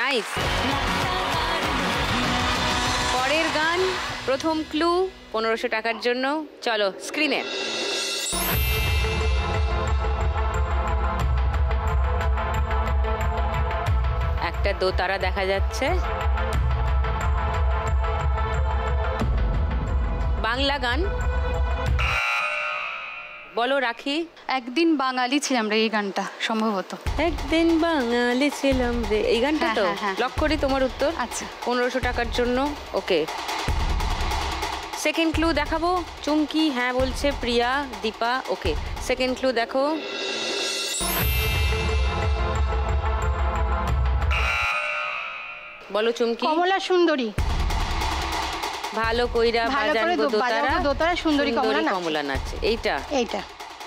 Nice. পরের গান, প্রথম ক্লু 1500 টাকার জন্য। চলো স্ক্রিনে। একটা দোতারা দেখা যাচ্ছে। বাংলা গান বলো রাখি। একদিন বাঙালি ছিলাম রে, এই গানটা সম্ভবত। একদিন বাঙালি ছিলাম রে, এই গানটা তো লক করি তোমার উত্তর। আচ্ছা, 1500 টাকার জন্য। ওকে, সেকেন্ড ক্লু দেখাবো। চুমকি হ্যাঁ বলছে, প্রিয়া, দীপা। ওকে, সেকেন্ড ক্লু দেখো। বলো চুমকি। কমলা সুন্দরী। ভালো কইরা বাজানগো দোতারা, দোতারা সুন্দরী কমলা নাচ। এইটা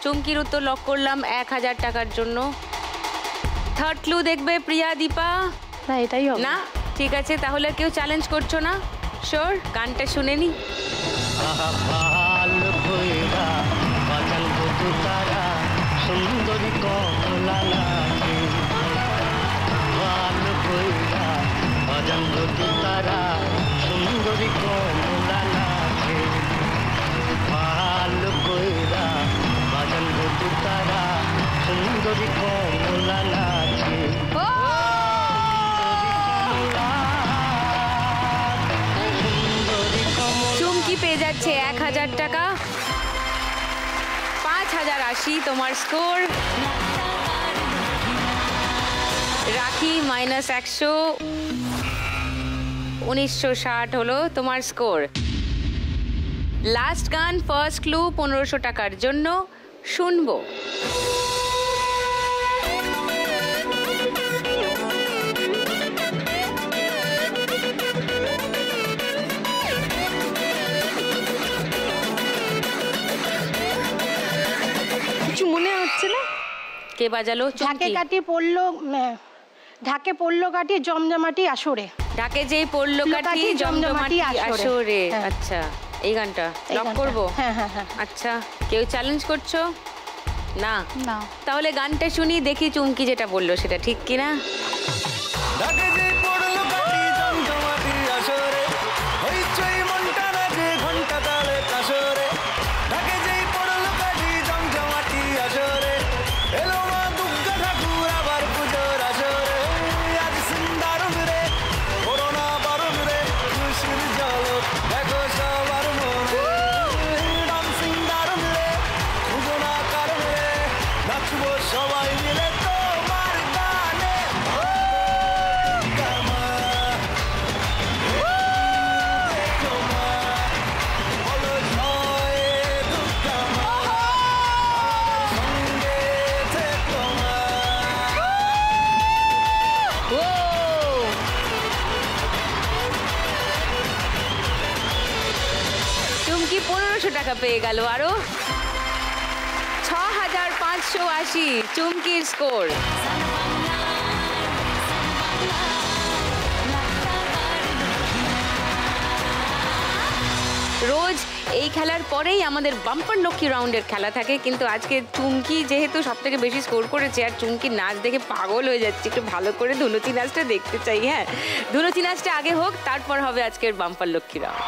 চুমকির উত্তর লক করলাম 1000 টাকার জন্য। থার্ড ক্লু দেখবে প্রিয়া, দীপা। না এটাই হবে না, ঠিক আছে, তাহলে কেউ চ্যালেঞ্জ করছো না? শিওর, গানটা শুনে নি। ভালো কইরা বাজানগো দোতারা সুন্দরী কমলা নাচে, ভালো কইরা বাজানগো দোতারা সুন্দরী কমলা নাচে, ভালো কইরা বাজানগো দোতারা সুন্দরী কমলা নাচে। চুমকি পেয়ে যাচ্ছে 1000 টাকা। 5080 তোমার স্কোর। রাখি -100, 1960 হলো তোমার স্কোর। লাস্ট গান, ফার্স্ট ক্লু 1500 টাকার জন্য শুনবো। কিছু মনে হচ্ছে না। কে বাজালো? ঢাকে কাটি পড়লো, ঢাকে পড়লো কাটি জমজমাটি আসরে। ঢাকে যেই পড়লো কাটি জমজমাটি আসরে। আচ্ছা, এই গানটা লক করবো? হ্যাঁ। আচ্ছা, কেউ চ্যালেঞ্জ করছো? না, তাহলে গানটা শুনি, দেখি চুমকি যেটা বললো সেটা ঠিক কিনা। ঢাকে যেই পড়লো কাটি জমজমাটি আসরে, হইচই মনটা নাচে ঘন্টা তালে কাসরে। ঢাকে যেই পড়লো কাটি জমজমাটি আসরে, এলো মা দুর্গা ঠাকুর আবার পুজোর আসরে। আজ সিন্দারুন রে, করোনা বারুন রে, খুশির ঝলক দেখো সবার মনে। ডান্সিং দারুন রে, পুজো না কারণ রে, নাচবো সবাই মিলে তোমার গানে। চুমকি 1500 টাকা পেয়ে গেল। আরো 6580 চুমকির স্কোর। রোজ এই খেলার পরেই আমাদের বাম্পার লক্ষ্মী রাউন্ডের খেলা থাকে, কিন্তু আজকে চুমকি যেহেতু সব থেকে বেশি স্কোর করেছে আর চুমকির নাচ দেখে পাগল হয়ে যাচ্ছে, একটু ভালো করে ধুনুচি নাচটা দেখতে চাই। হ্যাঁ, ধুনুচি নাচটা আগে হোক, তারপর হবে আজকের বাম্পার লক্ষ্মী রাউন্ড।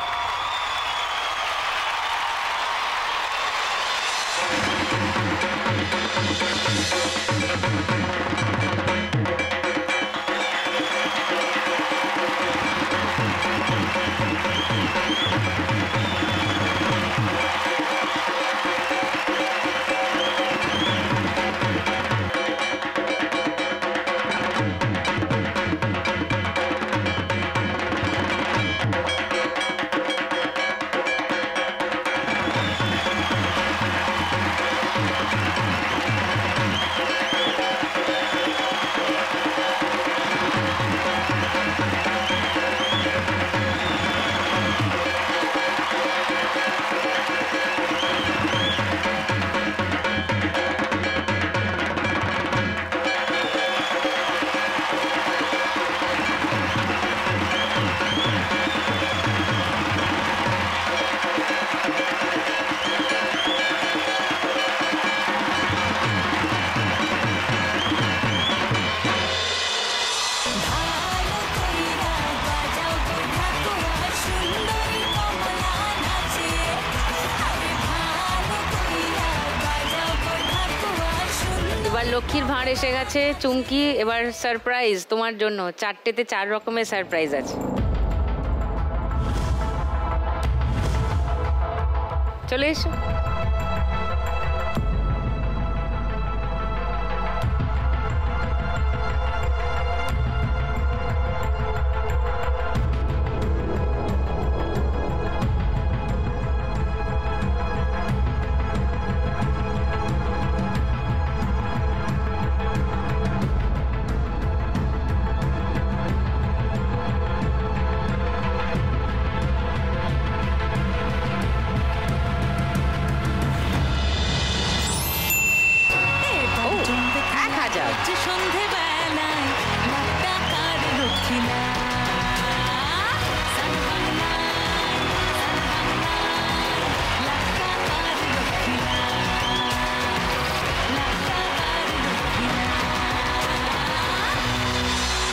লক্ষ্মীর ভাঁড় এসে গেছে চুমকি। এবার সারপ্রাইজ তোমার জন্য, 4টেতে 4 রকমের সারপ্রাইজ আছে। চলে এসো।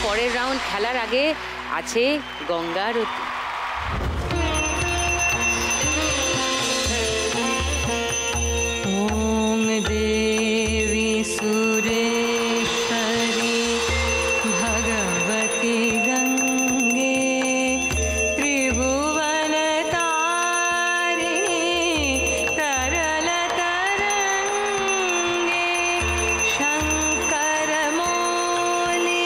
পরের রাউন্ড খেলার আগে আছে গঙ্গা আরতি। ওম দেবী সুরেশ্বরী ভগবতী গঙ্গে ত্রিভুবন তারিণী তরল তরঙ্গে শঙ্কর মৌলি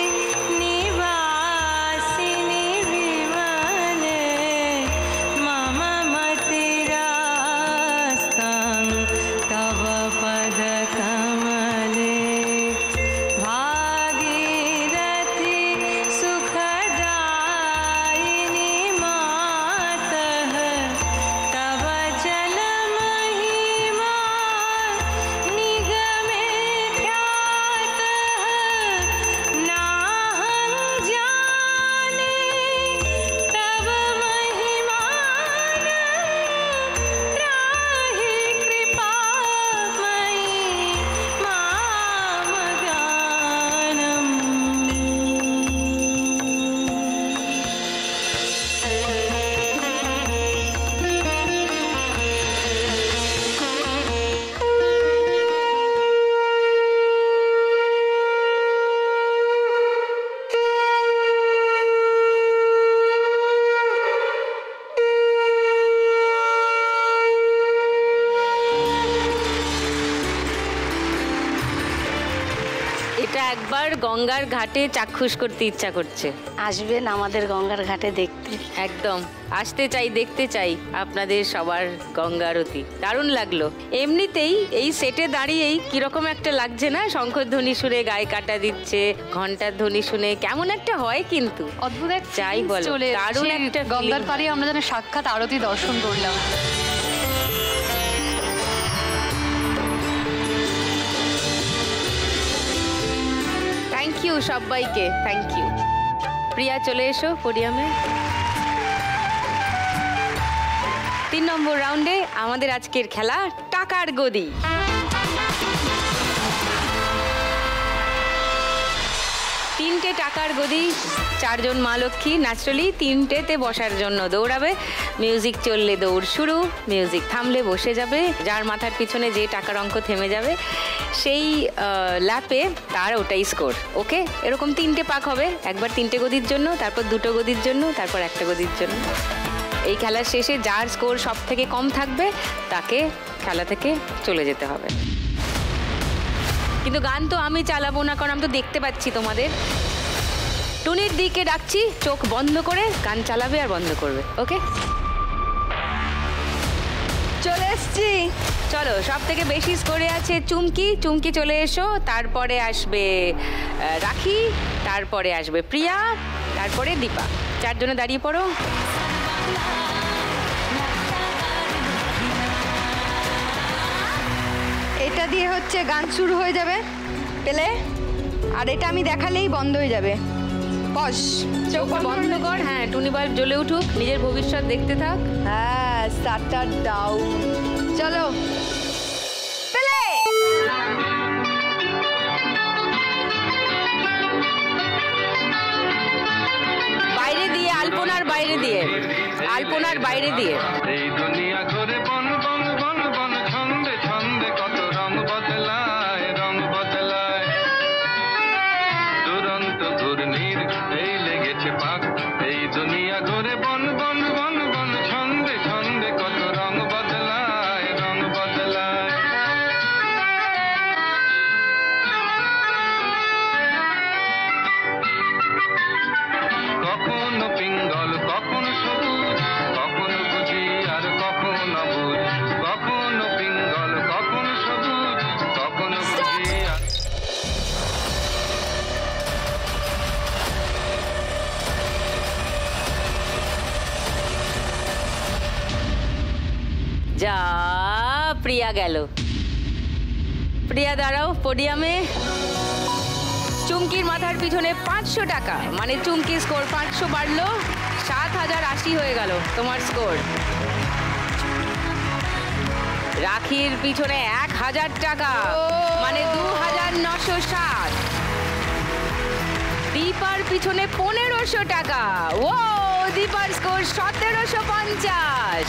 নিবাসিনী বিমানে মম মতিরাস্তং তব পদ কমলে ভাগীরথী সুখদায়িনী মাতঃ তব জল মহিমা নিগমে খ্যাতঃ নাহং জানে তব মহিমান ত্রাহি কৃপাময়ী মাম জ্ঞানম। এটা একবার গঙ্গার ঘাটে চাক্ষুষ করতে ইচ্ছা করছে। আসবেন আমাদের গঙ্গার ঘাটে দেখতে। একদম আসতে চাই, দেখতে চাই আপনাদের সবার গঙ্গা আরতি। দারুণ লাগলো। এমনিতেই এই সেটে দাঁড়িয়েই কিরকম একটা লাগছে না, শঙ্খধ্বনি শুনে গায়ে কাটা দিচ্ছে, ঘন্টার ধ্বনি শুনে কেমন একটা হয়, কিন্তু অদ্ভুত এক যাই বলো, চলে দারুণ এসেছে। একটা গঙ্গার feeling। পাড়ে আমরা যেন সাক্ষাৎ আরতি দর্শন করলাম। থ্যাংক ইউ সবাইকে, থ্যাংক ইউ। প্রিয়া চলে এসো পোডিয়ামে। 3 নম্বর রাউন্ডে আমাদের আজকের খেলা টাকার গদি। তিনটে টাকার গদি, 4 জন মা লক্ষ্মী ন্যাচারালি 3টেতে বসার জন্য দৌড়াবে। মিউজিক চললে দৌড় শুরু, মিউজিক থামলে বসে যাবে। যার মাথার পিছনে যে টাকার অঙ্ক থেমে যাবে সেই ল্যাপে তার ওটাই স্কোর। ওকে, এরকম 3টে পাক হবে, একবার 3টে গদির জন্য, তারপর 2টো গদির জন্য, তারপর 1টা গদির জন্য। এই খেলার শেষে যার স্কোর সব থেকে কম থাকবে তাকে খেলা থেকে চলে যেতে হবে। কিন্তু গান তো আমি চালাবো না, কারণ আমি তো দেখতে পাচ্ছি তোমাদের। টুনির দিকে ডাকছি, চোখ বন্ধ করে গান চালাবে আর বন্ধ করবে। ওকে, চলে এসছি। চলো, সব থেকে বেশি স্কোরে আছে চুমকি। চুমকি চলে এসো। তারপরে আসবে রাখি, তারপরে আসবে প্রিয়া, তারপরে দীপা। 4 জনে দাঁড়িয়ে পড়ো। এটা দিয়ে হচ্ছে গান শুরু হয়ে যাবে পেলে, আর এটা আমি দেখালেই বন্ধ হয়ে যাবে। পজ, চোখ বন্ধ কর। হ্যাঁ, টুনি বাল্ব জ্বলে উঠুক, নিজের ভবিষ্যৎ দেখতে থাক। হ্যাঁ, স্টার্টার ডাউন। চলো পেলে। বাইরে দিয়ে, আলপনার বাইরে দিয়ে, আলপনার বাইরে দিয়ে। এই দুনিয়া ঘুরে বন বন বন বন, ছন্দে ছন্দে কত রং বদলায়, রং বদলায়। যা, প্রিয়া গেল। প্রিয়া দাঁড়াও পোডিয়ামে। চুমকির মাথার পিছনে 500 টাকা, মানে চুমকি স্কোর 500 বাড়লো, 7080 হয়ে গেল তোমার স্কোর। রাখির পিছনে 1000 টাকা, মানে 2960। দীপার পিছনে 1500 টাকা, ও দীপার স্কোর 1750।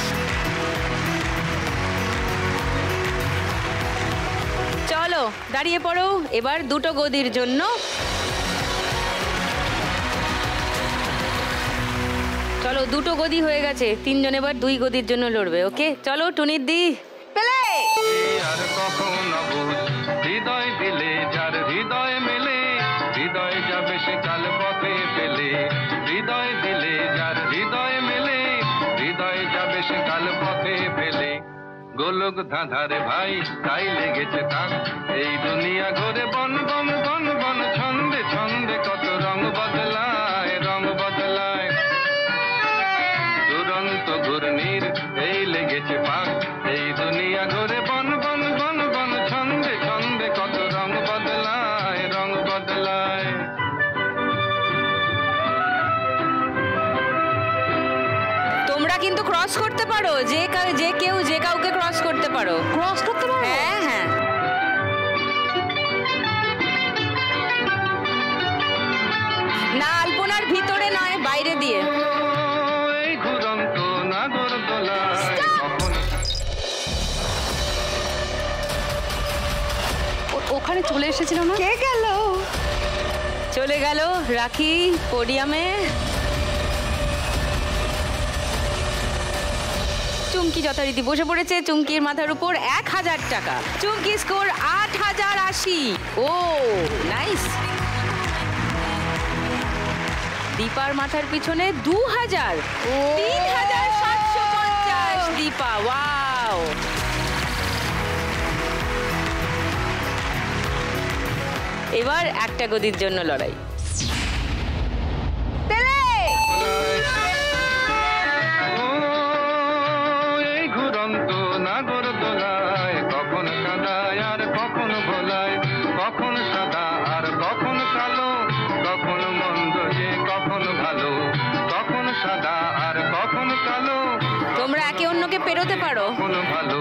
চলো দাঁড়িয়ে পড়ো, এবার দুটো গদির জন্য। চলো দুটো গদি হয়ে গেছে, তিনজন এবার 2 গদির জন্য লড়বে। ওকে চলো টুনির দি। পেলে আর কখনো বুঝ হৃদয় দিলে যার হৃদয় মেলে, হৃদয় যাবে সে কাল পথে পেলে, হৃদয় দিলে যার হৃদয় মেলে, হৃদয় যাবে সে কাল পথে পেলে। গোলক ধাঁধারে ভাই তাই লেগেছে তাক, এই দুনিয়া ঘুরে বন বন বন বন, ছন্দে ছন্দে কত রং বদলায়, রং বদলায়। দুরন্ত ঘূর্ণির এই লেগেছে পাক, এই দুনিয়া ঘুরে বন বন বন বন, ছন্দে ছন্দে কত রং বদলায়, রং বদলায়। তোমরা কিন্তু ক্রস করতে পারো, যে কেউ যে কাউকে ক্রস করতে পারো। ক্রস করতে পারো? হ্যাঁ হ্যাঁ। না আলপনার ভিতরে নয়, বাইরে দিয়ে। এই ঘুরন্ত নাগর দোলায় কখন ওখানে চলে এসেছিল না? কে গেল? চলে গেল রাখি পোডিয়ামে। চুমকি যথারীতি বসে পড়েছে, চুমকির মাথার উপর 1000 টাকা। চুমকি স্কোর 8080। ও নাইস। দীপার মাথার পিছনে 2000, 3750 দীপা। ওয়াও। এবার একটা গদির জন্য লড়াই। পেলে এই ঘুরন্ত নাগর দোলায় কখন কাদায় আর কখন ভোলায়, কখন সাদা আর কখন কালো, কখন মন্দ যে কখন ভালো, কখন সাদা আর কখন কালো, তোমরা একে অন্যকে পেরোতে পারো। কখন ভালো।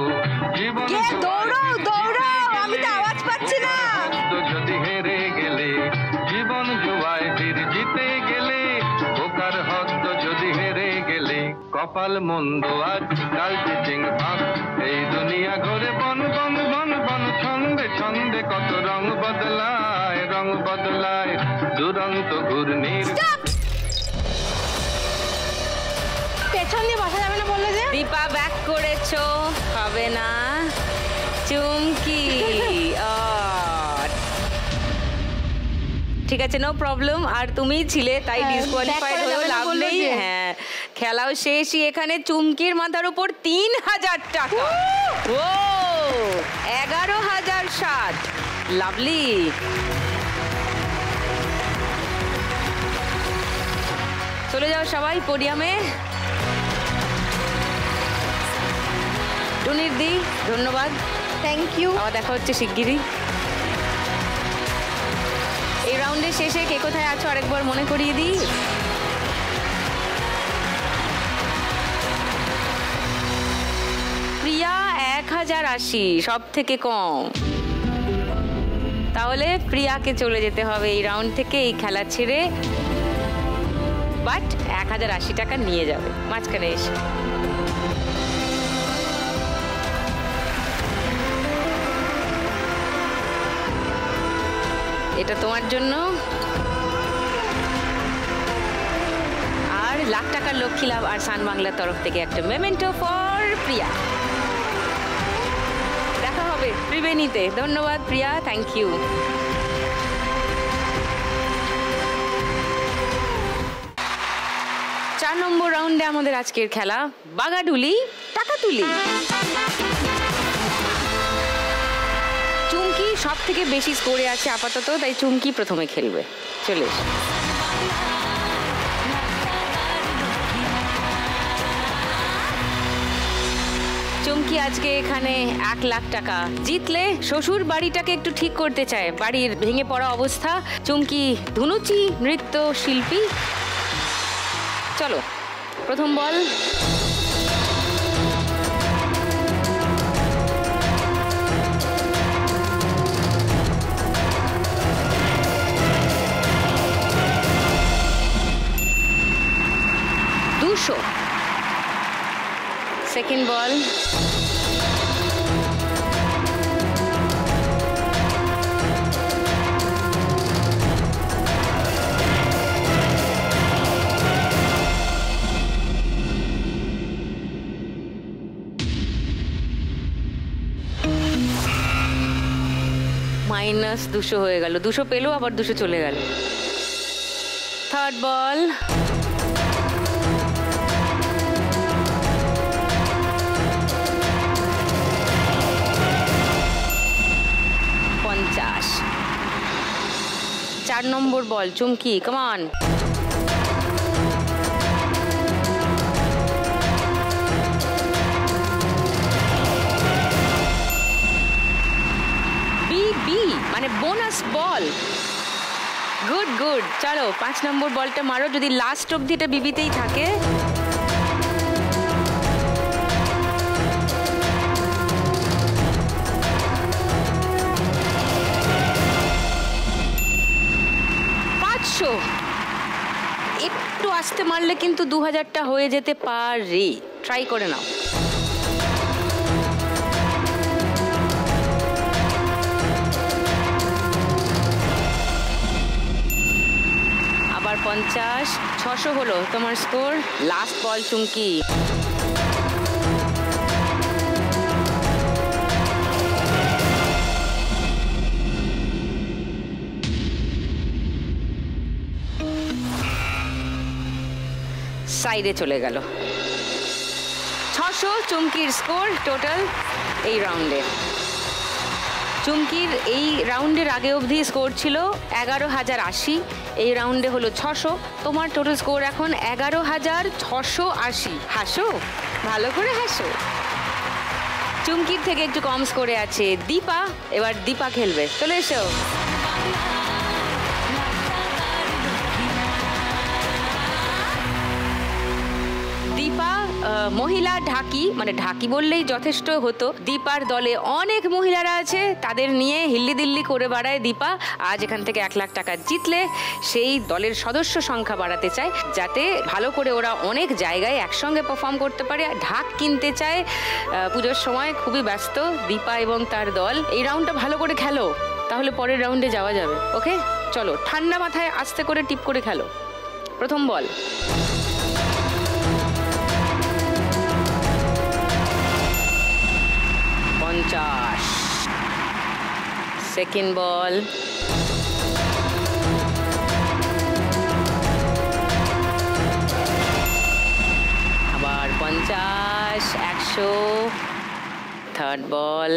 জীবন কে? দৌড়াও দৌড়াও, আমি তো আওয়াজ পাচ্ছি না। তো যদি হেরে গেলে, জীবন জুয়ায় ফির জিতে গেলে, বোকার হদ্দ যদি হেরে গেলে, কপাল মন্দ আজ কাল চিচিং ভাগ, এই দুনিয়া ঘুরে বন বন বন বন, ছন্দে ছন্দে কত রং বদলায়, রং বদলায়। দুরন্ত ঘূর্ণির পেছন দিয়ে বসা যাবে না বললে যে? দীপা ব্যাক করেছো, হবে না। চুমকি ঠিক আছে, নো প্রবলেম। আর তুমিই ছিলে তাই ডিসকোয়ালিফাইড back করা হয়েও যাবে না লাভ বললো নেই। যে। হ্যাঁ, খেলাও শেষই। এখানে চুমকির মাথার উপর 3000 টাকা। ও 11060। লাভলি। চলে যাও সবাই পোডিয়ামে। টুনির দি ধন্যবাদ, থ্যাংক ইউ। আবার দেখা হচ্ছে শিগগিরই। এই রাউন্ডের শেষে কে কোথায় আছো আরেকবার মনে করিয়ে দিই। প্রিয়া 1080, সব থেকে কম। তাহলে প্রিয়াকে চলে যেতে হবে এই রাউন্ড থেকে, এই খেলা ছেড়ে। বাট 1080 টাকা নিয়ে যাবে মাঝখানে এসে। এটা তোমার জন্য। আর লাখ টাকার লক্ষ্মী লাভ আর সান বাংলার তরফ থেকে একটা মেমেন্টো ফর প্রিয়া। দেখা হবে ত্রিবেণীতে। ধন্যবাদ প্রিয়া, থ্যাংক ইউ। 4 নম্বর রাউন্ডে আমাদের আজকের খেলা বাগাডুলি টাকাতুলি। চুমকি সব থেকে বেশি স্কোরে আছে আপাতত, তাই চুমকি প্রথমে খেলবে। চলে এসো। চুমকি চুমকি আজকে এখানে 1 লাখ টাকা জিতলে শ্বশুর বাড়িটাকে একটু ঠিক করতে চায়, বাড়ির ভেঙে পড়া অবস্থা। চুমকি ধুনুচি নৃত্য শিল্পী। চলো প্রথম বল। সেকেন্ড বল। -200 হয়ে গেল। 200 পেলো, আবার 200 চলে গেল। থার্ড বল। চার নম্বর বল চুমকি, কামান। বি মানে বোনাস বল। Good good. চলো 5 নম্বর বলটা মারো, যদি লাস্ট অবধি এটা বিবিতেই থাকে। একটু আস্তে মারলে কিন্তু 2000টা হয়ে যেতে পারে, ট্রাই করে নাও। আবার 50, 600 হলো তোমার স্কোর। লাস্ট বল চুমকি। সাইডে চলে গেল। 600 চুমকির স্কোর টোটাল এই রাউন্ডে। চুমকির এই রাউন্ডের আগে অবধি স্কোর ছিল 11,080, এই রাউন্ডে হলো 600। তোমার টোটাল স্কোর এখন 11,680। হাসো, ভালো করে হাসো। চুমকির থেকে একটু কম স্কোরে আছে দীপা। এবার দীপা খেলবে, চলে এসো। দীপা মহিলা ঢাকি, মানে ঢাকি বললেই যথেষ্ট হতো। দীপার দলে অনেক মহিলারা আছে, তাদের নিয়ে হিল্লি দিল্লি করে বেড়ায় দীপা। আজ এখান থেকে 1 লাখ টাকা জিতলে সেই দলের সদস্য সংখ্যা বাড়াতে চায়, যাতে ভালো করে ওরা অনেক জায়গায় একসঙ্গে পারফর্ম করতে পারে। ঢাক কিনতে চায়, পুজোর সময় খুবই ব্যস্ত দীপা এবং তার দল। এই রাউন্ডটা ভালো করে খেলো, তাহলে পরের রাউন্ডে যাওয়া যাবে। ওকে চলো, ঠান্ডা মাথায় আস্তে করে টিপ করে খেলো। প্রথম বল। সেকেন্ড বল। আবার 50, 100। থার্ড বল।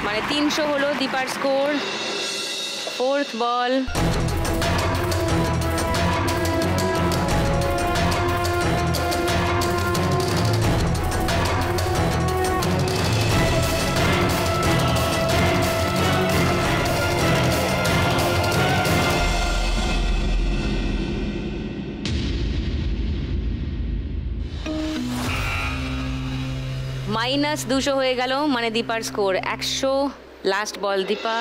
মানে 300 হলো দীপার স্কোর। ফোর্থ বল। -200 হয়ে গেল, মানে দীপার স্কোর 100। লাস্ট বল দীপা।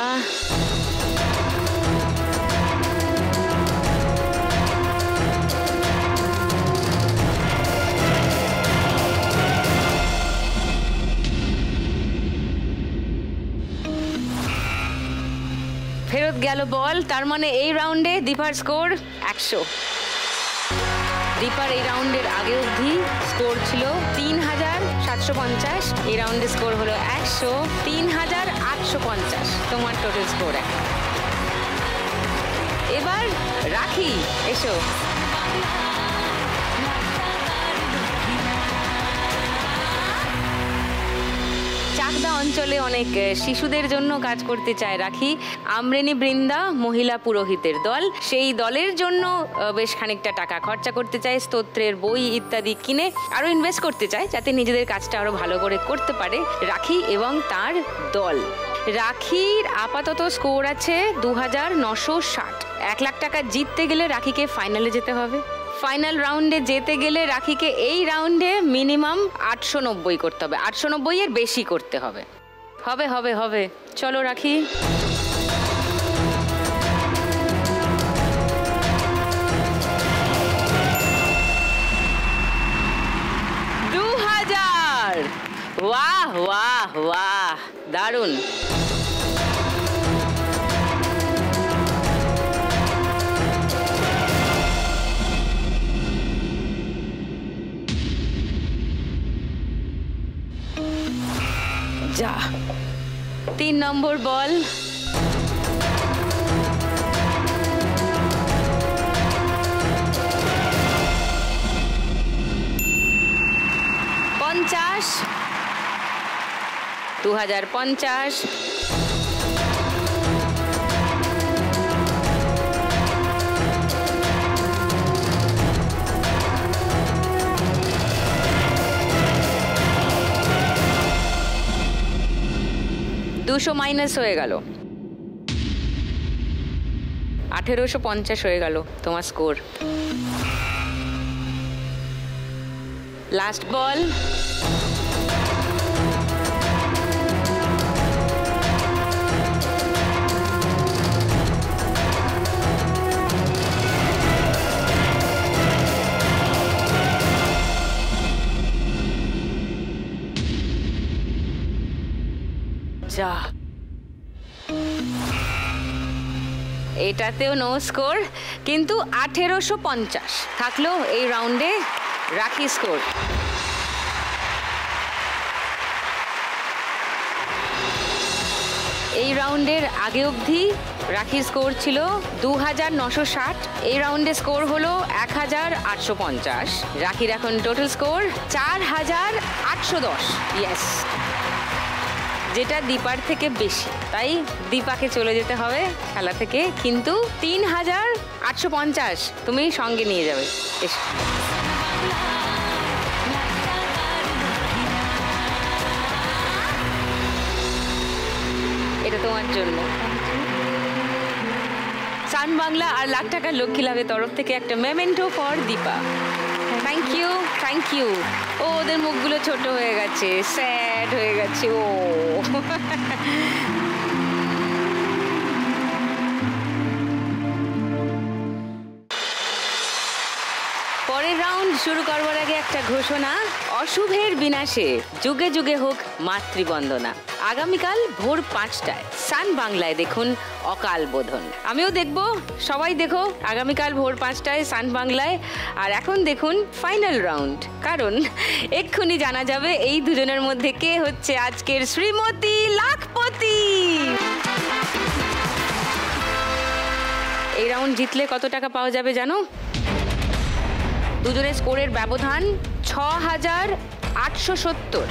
ফেরত গেল বল, তার মানে এই রাউন্ডে দীপার স্কোর 100। দীপার এই রাউন্ডের আগে অবধি স্কোর ছিল 3,750, এই রাউন্ডে স্কোর হলো 100, 3,850 তোমার টোটাল স্কোর। এবার রাখি, এসো। চাকদা অঞ্চলে অনেক শিশুদের জন্য কাজ করতে চায় রাখি। আমরেনি বৃন্দা মহিলা পুরোহিতের দল, সেই দলের জন্য বেশ খানিকটা টাকা খরচা করতে চায়, স্তোত্রের বই ইত্যাদি কিনে আরো ইনভেস্ট করতে চায় যাতে নিজেদের কাজটা আরো ভালো করে করতে পারে রাখি এবং তার দল। রাখির আপাতত স্কোর আছে 2960। 1 লাখ টাকা জিততে গেলে রাখিকে ফাইনালে যেতে হবে। ফাইনাল রাউন্ডে যেতে গেলে রাখিকে এই রাউন্ডে মিনিমাম 890 করতে হবে, 890 এর বেশি করতে হবে। হবে হবে হবে, চলো রাখি। वाह वाह वाह, दारुण। जा 3 নম্বর বল। $50, 2050, -200 হয়ে গেল, 1850 হয়ে গেল তোমার স্কোর। লাস্ট বল। যা, এটাতেও নো স্কোর, কিন্তু 1850 থাকলো এই রাউন্ডে রাখি স্কোর। এই রাউন্ডের আগে অবধি রাখি স্কোর ছিল 2960, এই রাউন্ডে স্কোর হলো 1850। রাখির এখন টোটাল স্কোর 4810। ইয়েস, যেটা দীপার থেকে বেশি, তাই দীপাকে চলে যেতে হবে খেলা থেকে, কিন্তু 3850 তুমি সঙ্গে নিয়ে যাবে। এটা তোমার জন্য। সান বাংলা আর লাখ টাকার লক্ষ্মী লাভের তরফ থেকে একটা memento for Dipa. Thank you, thank you. ও, ওদের মুখগুলো ছোট হয়ে গেছে, স্যাড হয়ে গেছে। ও পরের রাউন্ড শুরু করবার আগে একটা ঘোষণা, অশুভের বিনাশে যুগে যুগে হোক মাতৃবন্দনা। আগামীকাল ভোর 5টায় সান বাংলায় দেখুন অকাল বোধন। আমিও দেখব, সবাই দেখো আগামীকাল ভোর 5টায় সান বাংলায়। আর এখন দেখুন ফাইনাল রাউন্ড, কারণ এক্ষুনি জানা যাবে এই দুজনের মধ্যে কে হচ্ছে আজকের শ্রীমতী লাখপতি। এই রাউন্ড জিতলে কত টাকা পাওয়া যাবে জানো? দুজনের স্কোরের ব্যবধান 6870।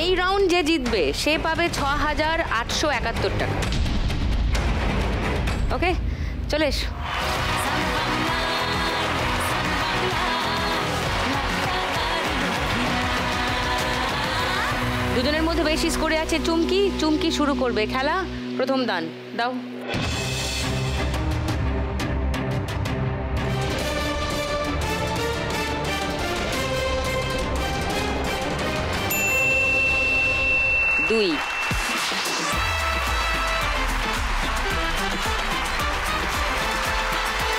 এই রাউন্ড যে জিতবে সে পাবে 6871 টাকা। ওকে, চলে এসো। দুজনের মধ্যে বেশি স্কোরে আছে চুমকি। চুমকি শুরু করবে খেলা। প্রথম দান দাও। দুই।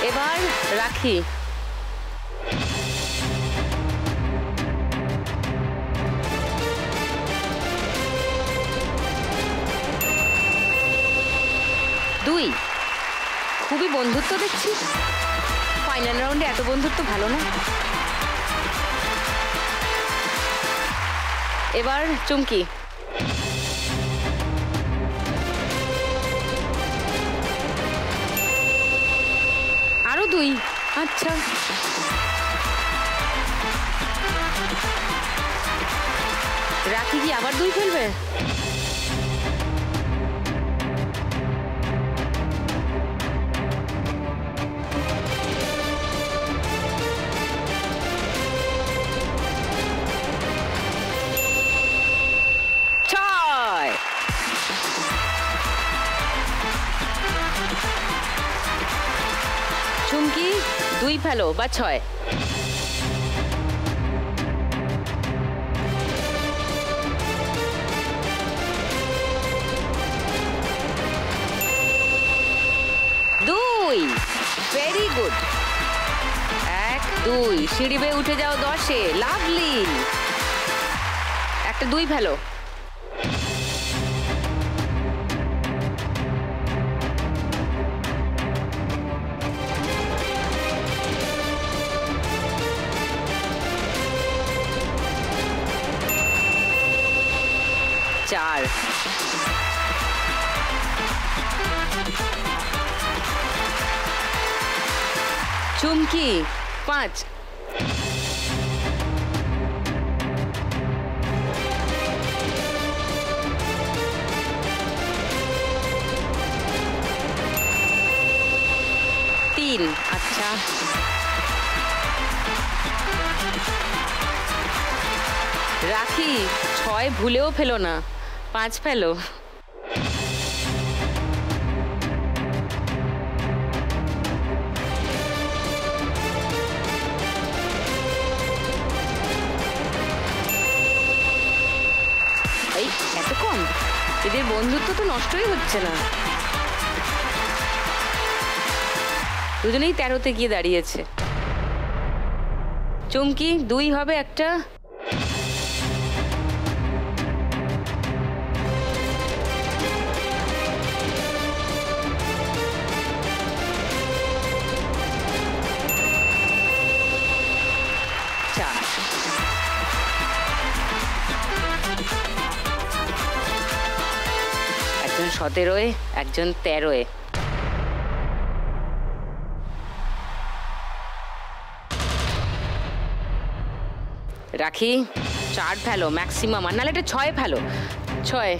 এবার রাখি। দুই। খুবই বন্ধুত্ব দেখছি। ফাইনাল রাউন্ডে এত বন্ধুত্ব ভালো না। এবার চুমকি। আরো দুই। আচ্ছা, রাখি কি আবার 2 ফেলবে? চুমকি 2 ফেলো বা 6। Very good. 1 2 সিঁড়ি বেয়ে উঠে যাও 10-এ। লাভলি। একটা 2 ফেলো। চার। চুমকি 5। তিন। আচ্ছা রাখি 6 ভুলেও ফেলো না, 5 ফেলো। এই এত কম? এদের বন্ধুত্ব তো নষ্টই হচ্ছে না। দুজনেই 13-তে গিয়ে দাঁড়িয়েছে। চুমকি 2 হবে একটা। একজন 17-এ, একজন 13-এ। রাখি 4 ফেলো ম্যাক্সিমাম, আর নাহলে এটা 6 ফেলো। 6।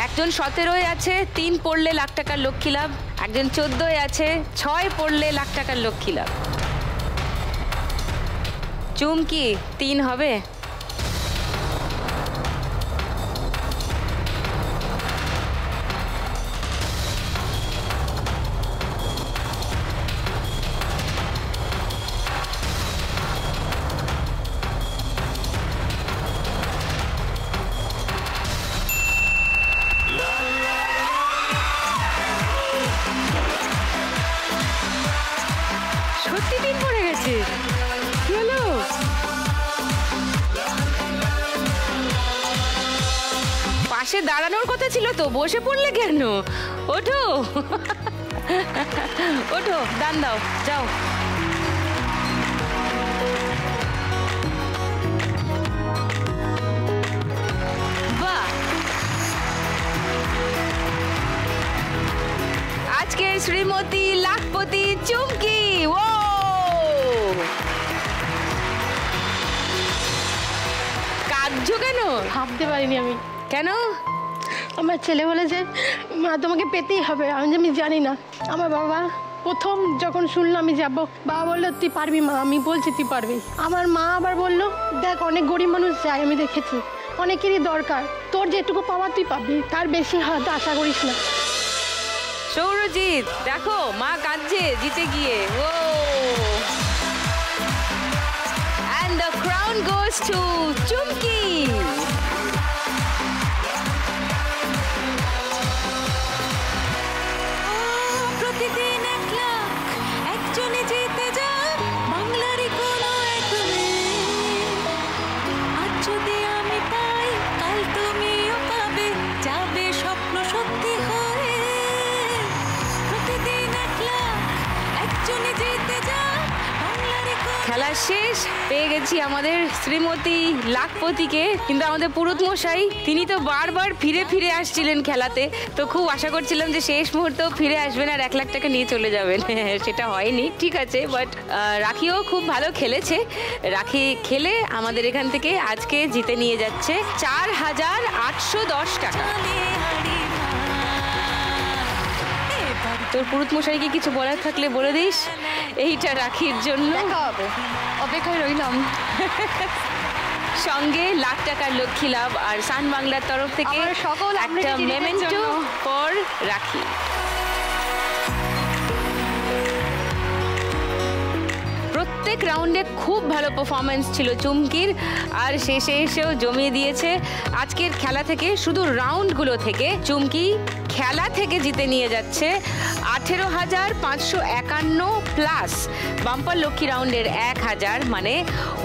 একজন 17-এ আছে, 3 পড়লে লাখ টাকার লক্ষ্মী লাভ। একজন 14-এ আছে, 6 পড়লে লাখ টাকার লক্ষ্মী লাভ। চুমকি 3 হবে। সত্যি 3 পড়ে গেছে। কি হলো? পাশে দাঁড়ানোর কথা ছিল তো, বসে পড়লে কেন? ওঠো ওঠো, দান দাও, যাও। বাহ, আজকের শ্রীমতী লাখপতি চুমকি। ও কাঁদছো কেন? ভাবতে পারিনি আমি। কেন? আমার ছেলে বলেছে মা তোমাকে পেতেই হবে। আমি জানি না। আমার বাবা প্রথম যখন শুনলাম আমি যাব, বাবা বললো তুই পারবি মা। আমি বলছি তুই পারবি। আমার মা আবার বললো দেখ অনেক গরিব মানুষ যায়, আমি দেখেছি, অনেকেরই দরকার, তোর যেটুকু পাওয়া তুই পাবি, তার বেশি হয়তো আশা করিস না। সৌরজিৎ দেখো মা কাঁদছে জিতে গিয়ে। ও and the crown goes to চুমকি। প্রতিদিন 1 লাখ একজনে জিতে যায় বাংলারই কোনো এক মেয়ে। আজ যদি আমি পাই কাল তুমিও পাবে, যাবে স্বপ্ন সত্যি হয়ে। প্রতিদিন 1 লাখ একজনে জিতে যায় বাংলারই কোনো। খেলা সর্বশেষ পেয়ে গেছি আমাদের শ্রীমতী লাখপতিকে, কিন্তু আমাদের পুরুত মশাই তিনি তো বারবার ফিরে ফিরে আসছিলেন খেলাতে, তো খুব আশা করছিলাম যে শেষ মুহূর্তেও ফিরে আসবেন আর 1 লাখ টাকা নিয়ে চলে যাবেন। সেটা হয়নি, ঠিক আছে, বাট রাখিও খুব ভালো খেলেছে। রাখি খেলে আমাদের এখান থেকে আজকে জিতে নিয়ে যাচ্ছে 4,810 টাকা। তোর পুরুত মশাইকে কিছু বলার থাকলে বলে দিস, এইটা রাখির জন্য। দেখা হবে, অপেক্ষায় রইলাম। সঙ্গে 1 লাখ টাকার লক্ষ্মী লাভ আর সান বাংলার তরফ থেকে আমার সকল একটা আপনাদের মেমেন্টো জন্য। ফর রাখি। প্রত্যেক রাউন্ডে খুব ভালো পারফরমেন্স ছিল চুমকির, আর শেষে এসেও জমিয়ে দিয়েছে। আজকের খেলা থেকে, শুধু রাউন্ডগুলো থেকে চুমকি খেলা থেকে জিতে নিয়ে যাচ্ছে 18,551 প্লাস বাম্পার লক্ষ্মী রাউন্ডের 1,000, মানে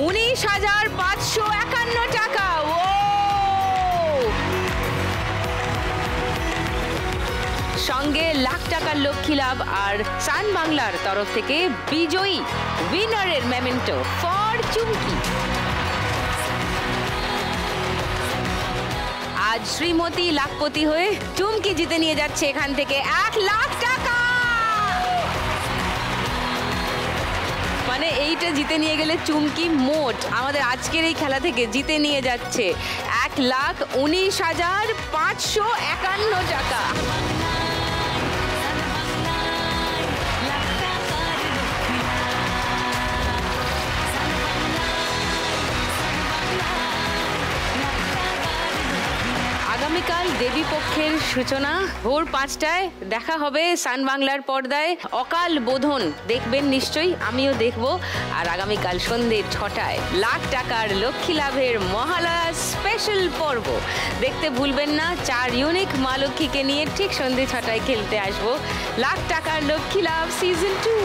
19,551 টাকা। ও সঙ্গে 1 লাখ টাকার লক্ষ্মী লাভ আর সান বাংলার তরফ থেকে বিজয়ী উইনারের মেমেন্টো ফর চুমকি। আজ শ্রীমতী লাখপতি হয়ে চুমকি জিতে নিয়ে যাচ্ছে এখান থেকে 1 লাখ টাকা। মানে এইটা জিতে নিয়ে গেলে চুমকি মোট আমাদের আজকের এই খেলা থেকে জিতে নিয়ে যাচ্ছে 1,19,551 টাকা। আগামীকাল দেবী পক্ষের সূচনা ভোর 5টায় দেখা হবে সান বাংলার পর্দায়। অকাল বোধন দেখবেন নিশ্চয়ই, আমিও দেখব। আর আগামীকাল সন্ধ্যে 6টায় 1 লাখ টাকার লক্ষ্মী লাভের মহালয়া স্পেশাল পর্ব দেখতে ভুলবেন না। 4 ইউনিক মা লক্ষ্মীকে নিয়ে ঠিক সন্ধ্যে 6টায় খেলতে আসবো 1 লাখ টাকার লক্ষ্মী লাভ সিজন 2।